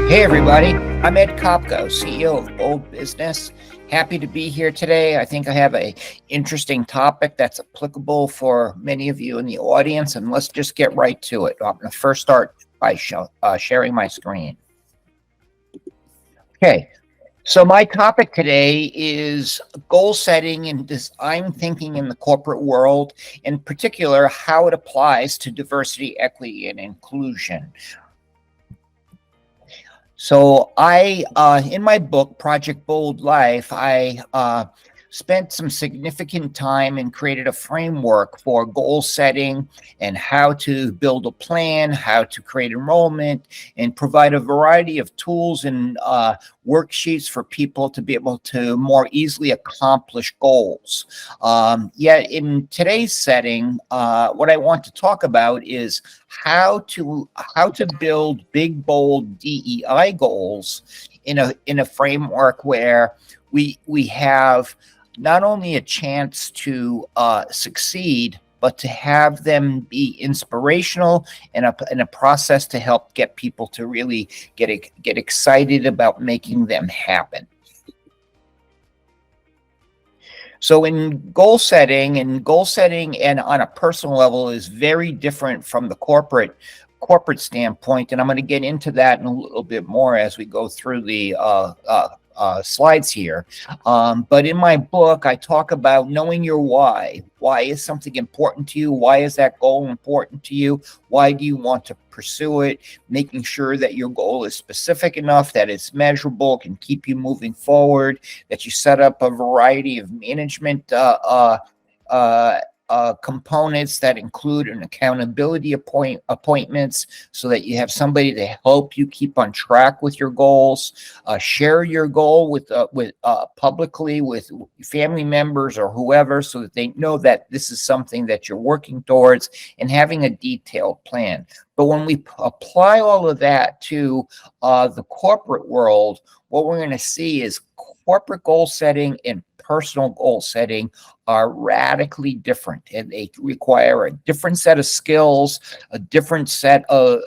Hey everybody, I'm Ed Kopko, CEO of Bold Business. Happy to be here today. I think I have an interesting topic that's applicable for many of you in the audience, and let's just get right to it. I'm going to first start by sharing my screen. Okay, so my topic today is goal setting and design thinking in the corporate world, in particular, how it applies to diversity, equity, and inclusion. So in my book, Project Bold Life, I spent some significant time and created a framework for goal setting and how to build a plan, how to create enrollment, and provide a variety of tools and worksheets for people to be able to more easily accomplish goals. Yet in today's setting, what I want to talk about is how to build big, bold DEI goals in a framework where we have not only a chance to succeed, but to have them be inspirational and a process to help get people to really get excited about making them happen. So in goal setting and on a personal level is very different from the corporate standpoint, and I'm going to get into that in a little bit more as we go through the slides here. But in my book, I talk about knowing your why. Why is something important to you? Why is that goal important to you? Why do you want to pursue it? Making sure that your goal is specific enough, that it's measurable, can keep you moving forward, that you set up a variety of management components that include an accountability appointments so that you have somebody to help you keep on track with your goals. Share your goal with publicly with family members or whoever so that they know that this is something that you're working towards, and having a detailed plan. But when we apply all of that to the corporate world, what we're going to see is corporate goal setting and personal goal setting are radically different, and they require a different set of skills, a different set of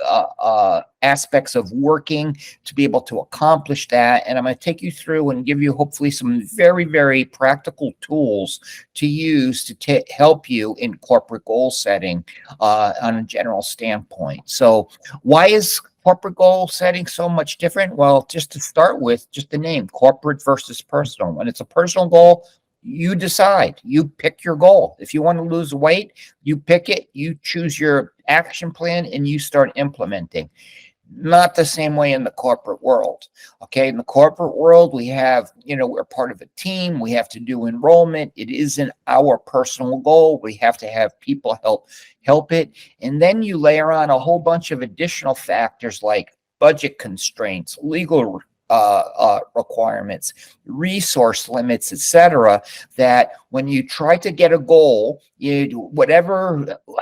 aspects of working to be able to accomplish that. And I'm going to take you through and give you hopefully some very, very practical tools to use to help you in corporate goal setting on a general standpoint. So why is corporate goal setting so much different? Well, just to start with, just the name, corporate versus personal. When it's a personal goal, you decide, you pick your goal. If you want to lose weight, you pick it, you choose your action plan, and you start implementing. Not the same way in the corporate world. Okay, in the corporate world, we have, we're part of a team. We have to do enrollment. It isn't our personal goal. We have to have people help it. And then you layer on a whole bunch of additional factors like budget constraints, legal requirements, resource limits, etc., that when you try to get a goal,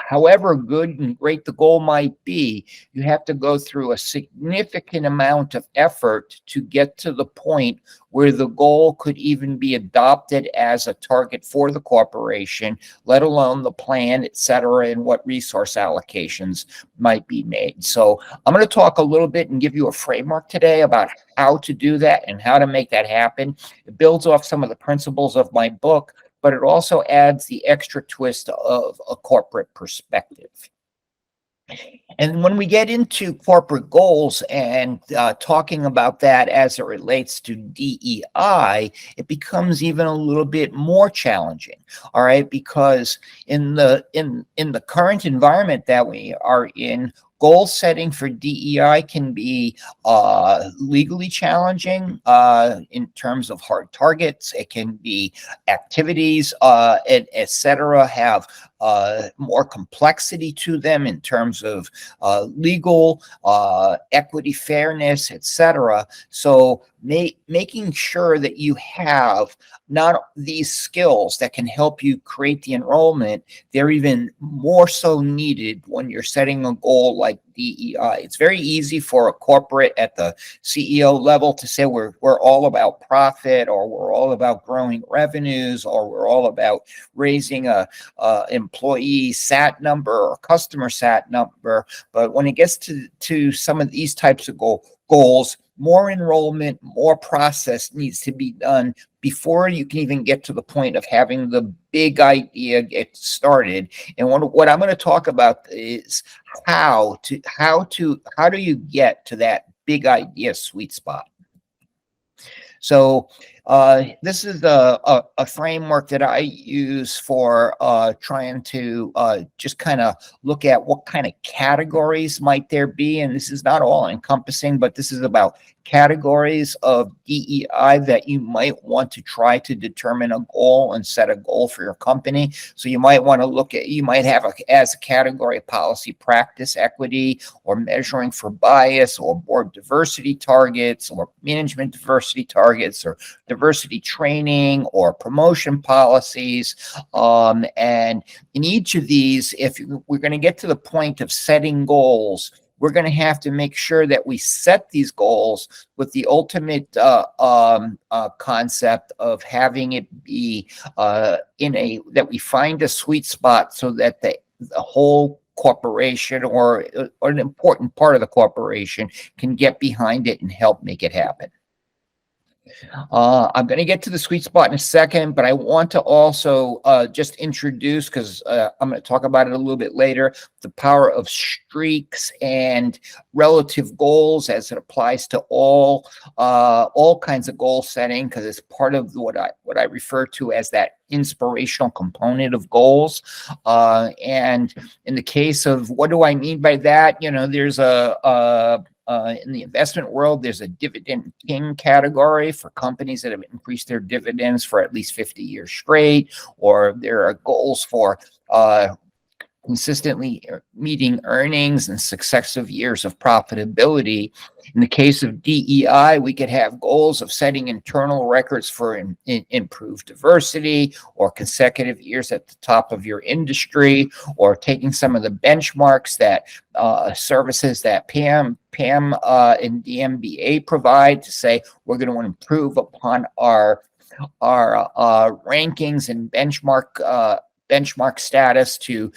however good and great the goal might be, you have to go through a significant amount of effort to get to the point where the goal could even be adopted as a target for the corporation, let alone the plan, etc., and what resource allocations might be made. So I'm going to talk a little bit and give you a framework today about how to do that and how to make that happen. It builds off some of the principles of my book, but it also adds the extra twist of a corporate perspective. And when we get into corporate goals and talking about that as it relates to DEI, it becomes even a little bit more challenging. All right, because in the current environment that we are in, goal setting for DEI can be legally challenging in terms of hard targets. It can be activities, et cetera, have more complexity to them in terms of legal, equity, fairness, et cetera. So making sure that you have not these skills that can help you create the enrollment, they're even more so needed when you're setting a goal like DEI. It's very easy for a corporate at the CEO level to say we're all about profit, or we're all about growing revenues, or we're all about raising employee sat number or customer sat number. But when it gets to some of these types of goals, more enrollment, more process needs to be done before you can even get to the point of having the big idea get started. And what I'm going to talk about is how do you get to that big idea sweet spot. So this is a framework that I use for trying to just kind of look at what kind of categories might there be. And this is not all encompassing, but this is about categories of DEI that you might want to try to determine a goal and set a goal for your company. So you might want to look at, you might have as a category policy, practice, equity, or measuring for bias, or board diversity targets, or management diversity targets, or diversity training, or promotion policies. And in each of these, if we're going to get to the point of setting goals, we're going to have to make sure that we set these goals with the ultimate concept of having it be that we find a sweet spot so that the whole corporation or an important part of the corporation can get behind it and help make it happen. I'm going to get to the sweet spot in a second, but I want to also just introduce, because I'm going to talk about it a little bit later, the power of streaks and relative goals as it applies to all kinds of goal setting, because it's part of what I refer to as that inspirational component of goals. And in the case of what do I mean by that, there's in the investment world, there's a dividend king category for companies that have increased their dividends for at least 50 years straight, or there are goals for consistently meeting earnings and successive years of profitability. In the case of DEI, we could have goals of setting internal records for improved diversity, or consecutive years at the top of your industry, or taking some of the benchmarks that services that PAM and DMBA provide to say we're going to improve upon our rankings and benchmark status to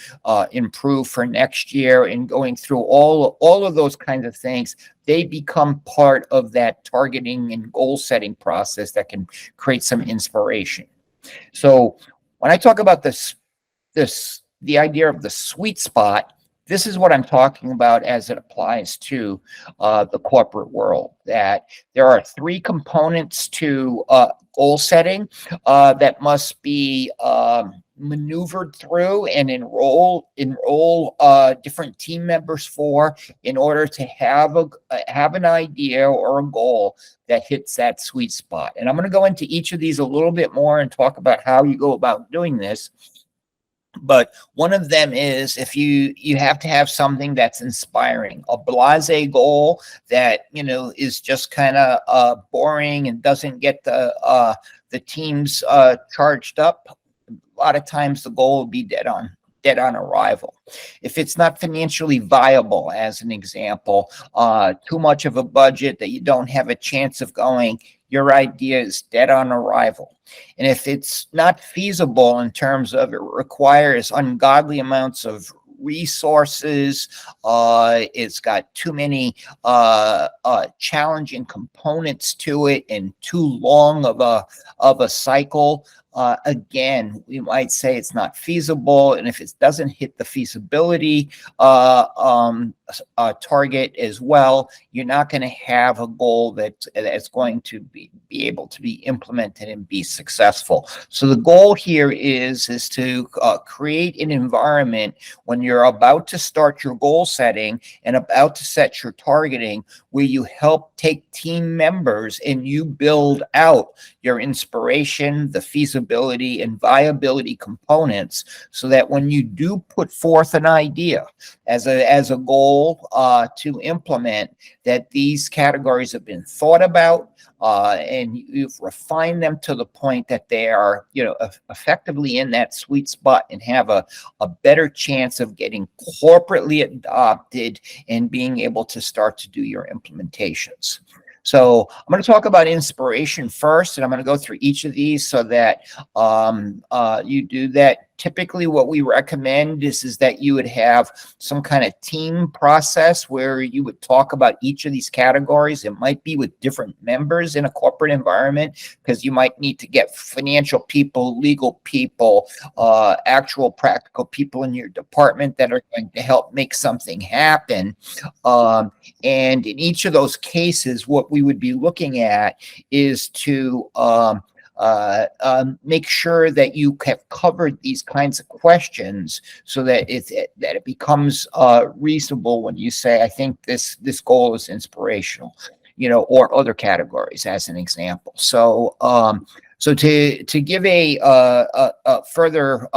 improve for next year, and going through all of those kinds of things. They become part of that targeting and goal setting process that can create some inspiration. So when I talk about the idea of the sweet spot, this is what I'm talking about as it applies to the corporate world, that there are three components to goal setting that must be maneuvered through and enroll different team members for, in order to have an idea or a goal that hits that sweet spot. And I'm going to go into each of these a little bit more and talk about how you go about doing this. But one of them is, if you have to have something that's inspiring. A blasé goal that is just kind of boring and doesn't get the teams charged up, a lot of times the goal will be dead on arrival. If it's not financially viable, as an example, too much of a budget that you don't have a chance of going, your idea is dead on arrival. And if it's not feasible in terms of it requires ungodly amounts of resources, it's got too many challenging components to it, and too long of a cycle, again, we might say it's not feasible. And if it doesn't hit the feasibility target as well, you're not going to have a goal that's going to be able to be implemented and be successful. So the goal here is to create an environment when you're about to start your goal setting and about to set your targeting, where you help take team members and you build out your inspiration, the feasibility and viability components, so that when you do put forth an idea as a goal to implement, that these categories have been thought about, and you've refined them to the point that they are, effectively in that sweet spot and have a better chance of getting corporately adopted and being able to start to do your implementations. So I'm going to talk about inspiration first, and I'm going to go through each of these so that you do that typically what we recommend is that you would have some kind of team process where you would talk about each of these categories. It might be with different members in a corporate environment, because you might need to get financial people, legal people, actual practical people in your department that are going to help make something happen. And in each of those cases, what we would be looking at is to make sure that you have covered these kinds of questions, so that it becomes reasonable when you say, I think this goal is inspirational, or other categories as an example. So so to give a further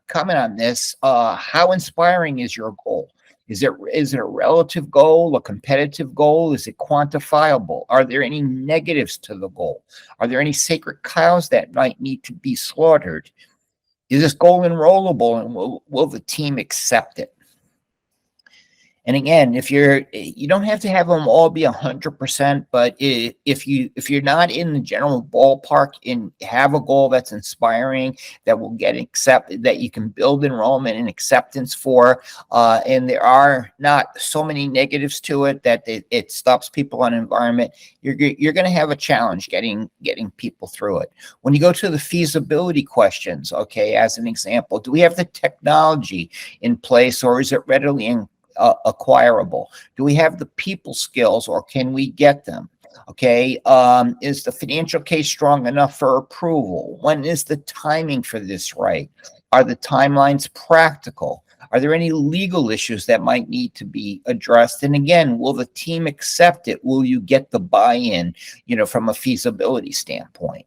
comment on this, how inspiring is your goal? Is it a relative goal, a competitive goal? Is it quantifiable? Are there any negatives to the goal? Are there any sacred cows that might need to be slaughtered? Is this goal enrollable, and will the team accept it? And again, you don't have to have them all be 100%, but if you're not in the general ballpark and have a goal that's inspiring, that will get accepted, that you can build enrollment and acceptance for, and there are not so many negatives to it that it stops people on environment, you're going to have a challenge getting people through it. When you go to the feasibility questions, okay, as an example, do we have the technology in place, or is it readily acquirable? Do we have the people skills, or can we get them? Okay, is the financial case strong enough for approval? When is the timing for this right? Are the timelines practical? Are there any legal issues that might need to be addressed? And again, will the team accept it? Will you get the buy-in, from a feasibility standpoint?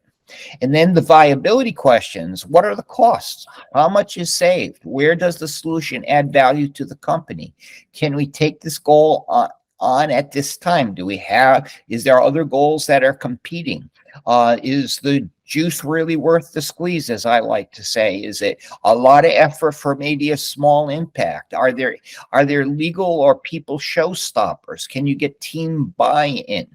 And then the viability questions: what are the costs? How much is saved? Where does the solution add value to the company? Can we take this goal on at this time? Is there other goals that are competing? Is the juice really worth the squeeze, as I like to say? Is it a lot of effort for maybe a small impact? Are there legal or people showstoppers? Can you get team buy-in?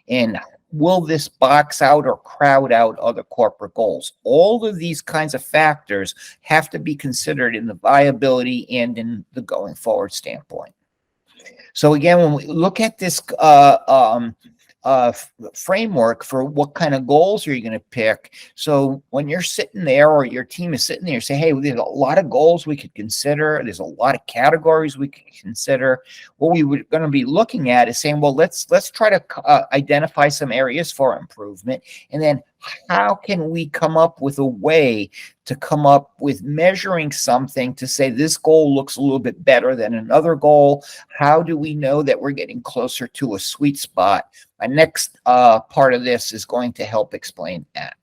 And will this box out or crowd out other corporate goals? All of these kinds of factors have to be considered in the viability and in the going forward standpoint. So again, when we look at this framework for what kind of goals are you going to pick, so when you're sitting there, or your team is sitting there, say, hey, there's a lot of goals we could consider, there's a lot of categories we could consider. What we were going to be looking at is saying, well, let's try to identify some areas for improvement, and then how can we come up with a way to come up with measuring something to say this goal looks a little bit better than another goal? How do we know that we're getting closer to a sweet spot? My next part of this is going to help explain that.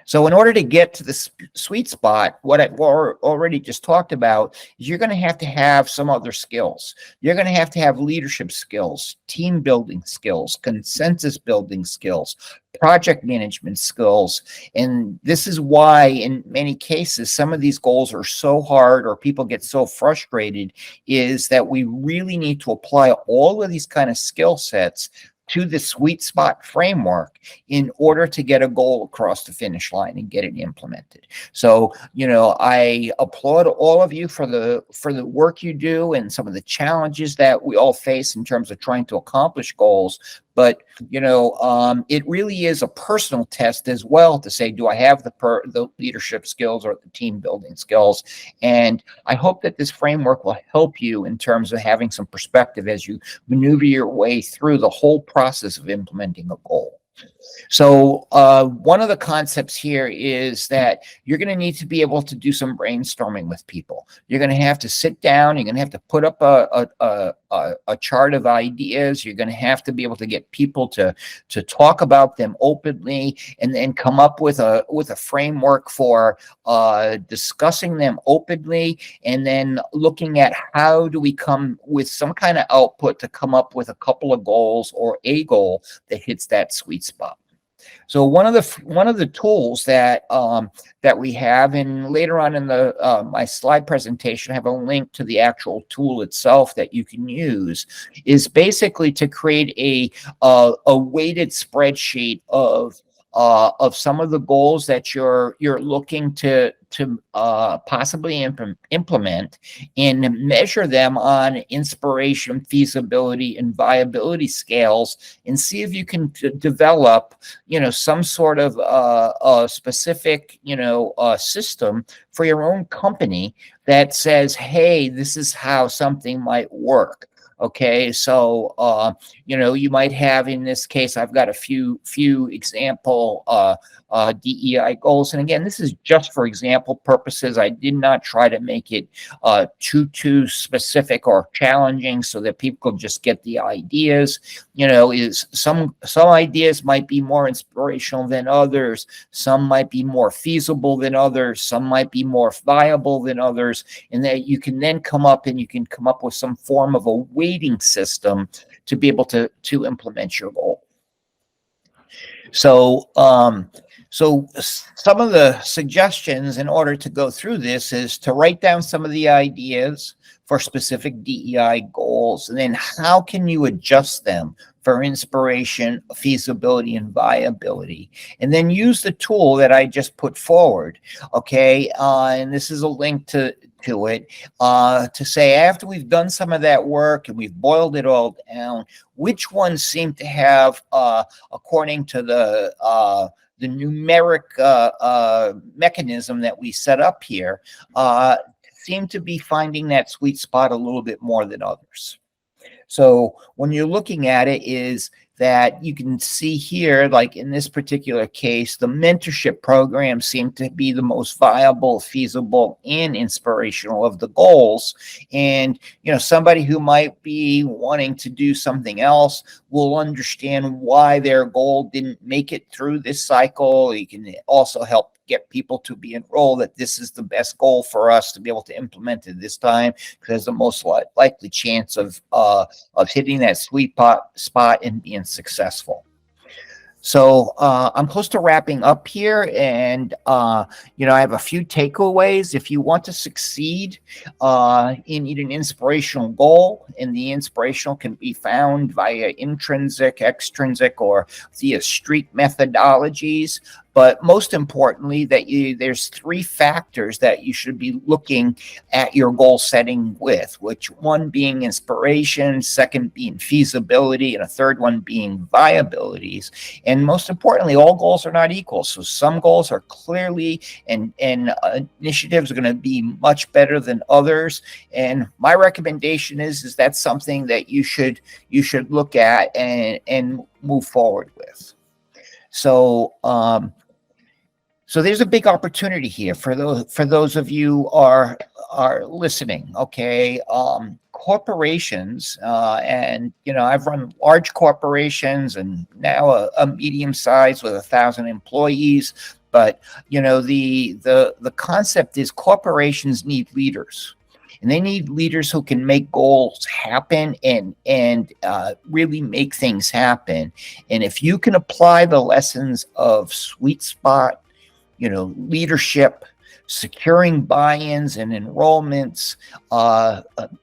So in order to get to the sweet spot, what I've already just talked about is you're going to have some other skills. You're going to have leadership skills, team building skills, consensus building skills, project management skills. And this is why in many cases, some of these goals are so hard, or people get so frustrated, is that we really need to apply all of these kind of skill sets to the sweet spot framework in order to get a goal across the finish line and get it implemented. So, I applaud all of you for the work you do and some of the challenges that we all face in terms of trying to accomplish goals. But, it really is a personal test as well to say, do I have the leadership skills or the team building skills? And I hope that this framework will help you in terms of having some perspective as you maneuver your way through the whole process of implementing a goal. So one of the concepts here is that you're going to need to be able to do some brainstorming with people. You're going to have to sit down. You're going to have to put up a chart of ideas. You're going to have to be able to get people to talk about them openly, and then come up with a framework for discussing them openly, and then looking at how do we come with some kind of output to come up with a couple of goals or a goal that hits that sweet spot. So one of the tools that we have, and later on in the my slide presentation, I have a link to the actual tool itself that you can use, is basically to create a weighted spreadsheet of some of the goals that you're looking to to possibly implement, and measure them on inspiration, feasibility, and viability scales, and see if you can develop, some sort of a specific, system for your own company that says, hey, this is how something might work. Okay, so you might have, in this case, I've got a few example DEI goals, and again, this is just for example purposes. I did not try to make it too specific or challenging, so that people just get the ideas. Is some ideas might be more inspirational than others, some might be more feasible than others, some might be more viable than others, and that you can then come up with some form of a weighting system to be able to implement your goal. So some of the suggestions in order to go through this is to write down some of the ideas for specific DEI goals, and then how can you adjust them for inspiration, feasibility, and viability, and then use the tool that I just put forward. Okay, and this is a link to it, to say, after we've done some of that work and we've boiled it all down, which ones seem to have, according to the numeric mechanism that we set up here, seem to be finding that sweet spot a little bit more than others. So when you're looking at it, is that you can see here, like in this particular case, the mentorship program seemed to be the most viable, feasible, and inspirational of the goals. And, somebody who might be wanting to do something else will understand why their goal didn't make it through this cycle. You can also help get people to be enrolled, that this is the best goal for us to be able to implement it this time, because the most likely chance of hitting that sweet spot and being successful. So I'm close to wrapping up here, and I have a few takeaways. If you want to succeed in an inspirational goal, and the inspirational can be found via intrinsic, extrinsic, or via street methodologies. But most importantly, there's three factors that you should be looking at your goal setting with, which one being inspiration, second being feasibility, and a third one being viabilities. And most importantly, all goals are not equal. So some goals are clearly, and initiatives are going to be much better than others. And my recommendation is that's something that you should look at and move forward with. So so there's a big opportunity here for those of you are listening. Okay, corporations, and I've run large corporations, and now a medium size with 1,000 employees. But the concept is corporations need leaders. And they need leaders who can make goals happen and really make things happen. And if you can apply the lessons of sweet spot, leadership, securing buy-ins and enrollments,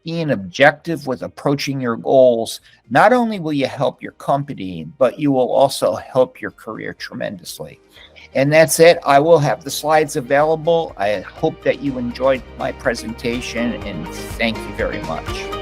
being objective with approaching your goals, not only will you help your company, but you will also help your career tremendously. And that's it. I will have the slides available. I hope that you enjoyed my presentation, and thank you very much.